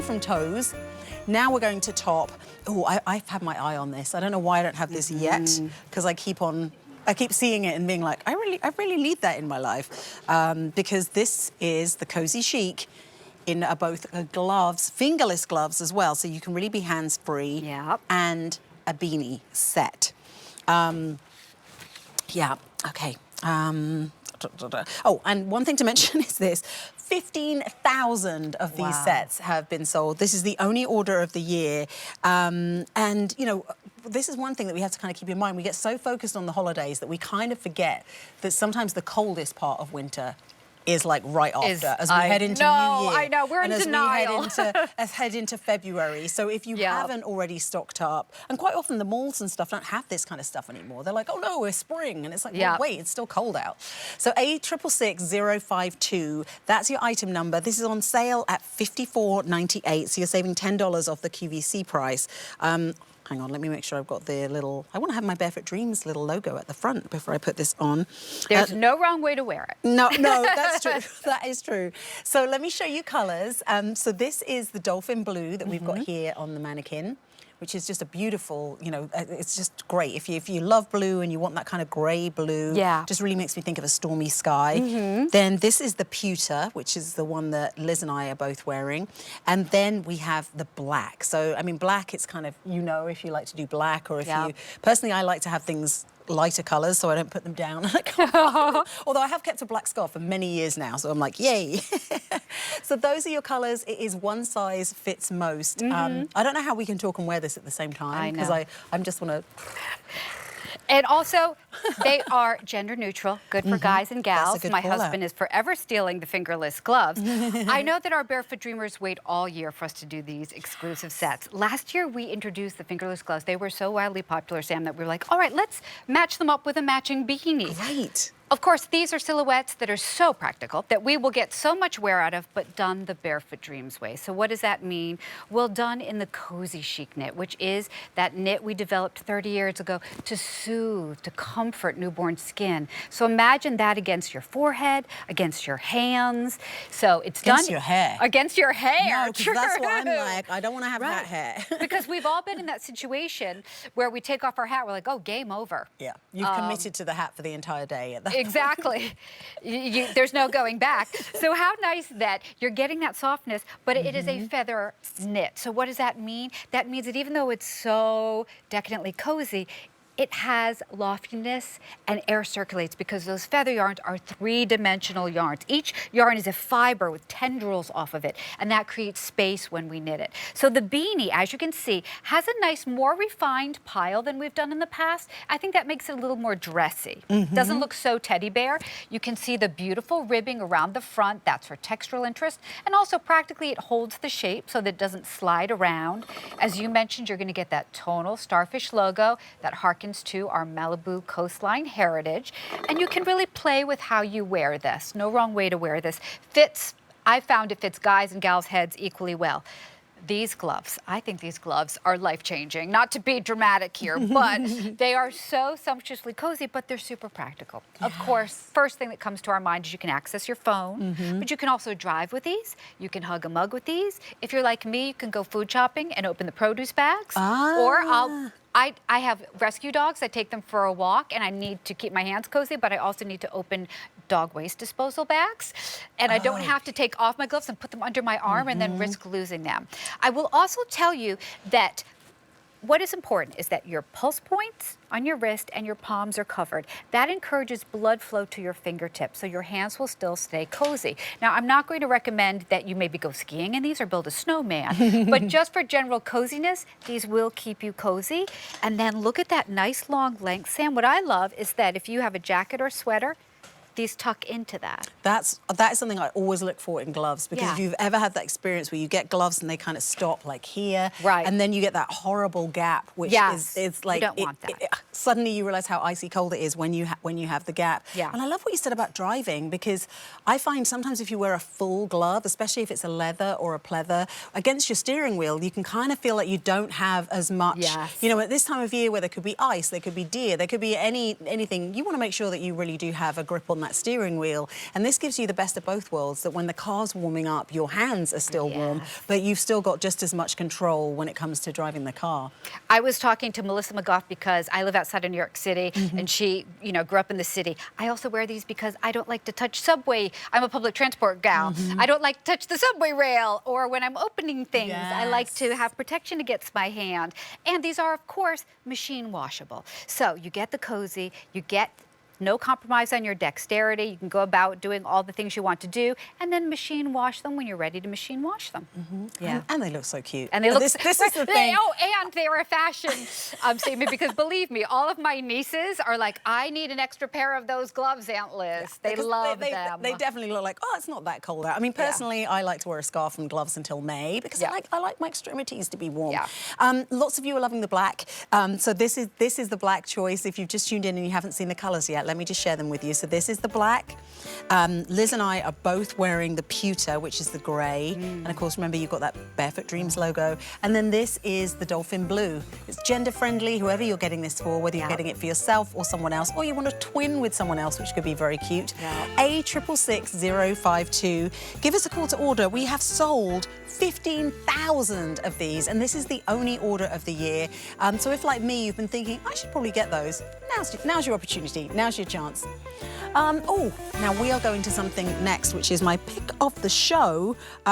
one from toes. Now we're going to top. Oh, I've had my eye on this. I don't know why I don't have this yet, because I keep seeing it and being like, I really need that in my life, because this is the CozyChic in both gloves, fingerless gloves as well, so you can really be hands-free. Yep. And a beanie set. Yeah. Okay. Oh, and one thing to mention is this. 15,000 of these sets have been sold. This is the only order of the year. And, you know, this is one thing that we have to kind of keep in mind. We get so focused on the holidays that we kind of forget that sometimes the coldest part of winter is like right after, as we head into New Year. I know, we're in denial. As we head into February. So if you haven't already stocked up, and quite often the malls and stuff don't have this kind of stuff anymore. They're like, oh no, we're spring. And it's like, well, wait, it's still cold out. So A666-052, that's your item number. This is on sale at $54.98, so you're saving $10 off the QVC price. Hang on, let me make sure I've got the little... I want to have my Barefoot Dreams little logo at the front before I put this on. There's no wrong way to wear it. No, that's true. That is true. So let me show you colours. So this is the dolphin blue that we've got here on the mannequin, which is just a beautiful, you know, it's just great. If you love blue and you want that kind of grey blue, just really makes me think of a stormy sky. Then this is the pewter, which is the one that Liz and I are both wearing. And then we have the black. So, I mean, black, it's kind of, you know, if you like to do black or if you... Personally, I like to have things lighter colours so I don't put them down. Although I have kept a black scarf for many years now, so I'm like, yay. So those are your colours. It is one size fits most. I don't know how we can talk and wear this at the same time, because I just want to... And also, they are gender neutral, good for guys and gals. My husband is forever stealing the fingerless gloves. I know that our Barefoot Dreamers wait all year for us to do these exclusive sets. Last year, we introduced the fingerless gloves. They were so wildly popular, Sam, that we were like, all right, let's match them up with a matching beanie. Great. Of course, these are silhouettes that are so practical that we will get so much wear out of, but done the Barefoot Dreams way. So what does that mean? Well, done in the CozyChic knit, which is that knit we developed 30 years ago to soothe, to comfort newborn skin. So imagine that against your forehead, against your hands. So it's done... Against your hair. Against your hair. No, because that's what I'm like. I don't want to have that hair. Because we've all been in that situation where we take off our hat, we're like, oh, game over. Yeah, you've committed to the hat for the entire day at that Exactly. There's no going back. So how nice that you're getting that softness, but it is a feather knit. So what does that mean? That means that even though it's so decadently cozy, it has loftiness and air circulates because those feather yarns are three-dimensional yarns. Each yarn is a fiber with tendrils off of it, and that creates space when we knit it. So the beanie, as you can see, has a nice, more refined pile than we've done in the past. I think that makes it a little more dressy. Doesn't look so teddy bear. You can see the beautiful ribbing around the front. That's for textural interest. And also practically it holds the shape so that it doesn't slide around. As you mentioned, you're going to get that tonal starfish logo that harkens to our Malibu coastline heritage. And you can really play with how you wear this. No wrong way to wear this. Fits, I found it fits guys and gals' heads equally well. These gloves, I think these gloves are life-changing. Not to be dramatic here, but they are so sumptuously cozy, but they're super practical. Of course, first thing that comes to our mind is you can access your phone, but you can also drive with these. You can hug a mug with these. If you're like me, you can go food shopping and open the produce bags. Or I have rescue dogs. I take them for a walk, and I need to keep my hands cozy, but I also need to open dog waste disposal bags. And I don't have to take off my gloves and put them under my arm and then risk losing them. I will also tell you that what is important is that your pulse points on your wrist and your palms are covered. That encourages blood flow to your fingertips, so your hands will still stay cozy. Now, I'm not going to recommend that you maybe go skiing in these or build a snowman, but just for general coziness, these will keep you cozy. And then look at that nice long length, Sam. What I love is that if you have a jacket or sweater, these tuck into that. That is something I always look for in gloves, because if you've ever had that experience where you get gloves and they kind of stop like here, and then you get that horrible gap, which is like, you don't want that. Suddenly you realize how icy cold it is when you have the gap. And I love what you said about driving, because I find sometimes if you wear a full glove, especially if it's a leather or a pleather, against your steering wheel, you can kind of feel like you don't have as much. You know, at this time of year where there could be ice, there could be deer, there could be anything, you want to make sure that you really do have a grip on on that steering wheel. And this gives you the best of both worlds, that when the car's warming up, your hands are still warm, but you've still got just as much control when it comes to driving the car. I was talking to Melissa McGough because I live outside of New York City, and she, you know, grew up in the city. I also wear these because I don't like to touch subway. I'm a public transport gal. I don't like to touch the subway rail, or when I'm opening things, I like to have protection against my hand. And these are, of course, machine washable. So you get the Cozy, you get no compromise on your dexterity. You can go about doing all the things you want to do, and then machine wash them when you're ready to machine wash them. Yeah, and they look so cute. And they look. This is the thing. Oh, and they are a fashion statement, because believe me, all of my nieces are like, I need an extra pair of those gloves, Aunt Liz. They love them. They definitely look like, oh, it's not that cold out. I mean, personally, I like to wear a scarf and gloves until May because I like my extremities to be warm. Lots of you are loving the black. So this is the black choice. If you've just tuned in and you haven't seen the colours yet, let me just share them with you. So this is the black. Liz and I are both wearing the pewter, which is the grey. And of course, remember, you've got that Barefoot Dreams logo. And then this is the dolphin blue. It's gender friendly, whoever you're getting this for, whether you're getting it for yourself or someone else, or you want to twin with someone else, which could be very cute. A666-052. Give us a call to order. We have sold 15,000 of these, and this is the only order of the year. So if, like me, you've been thinking, I should probably get those, now's your opportunity, now's your chance. Oh, now we are going to something next, which is my pick of the show.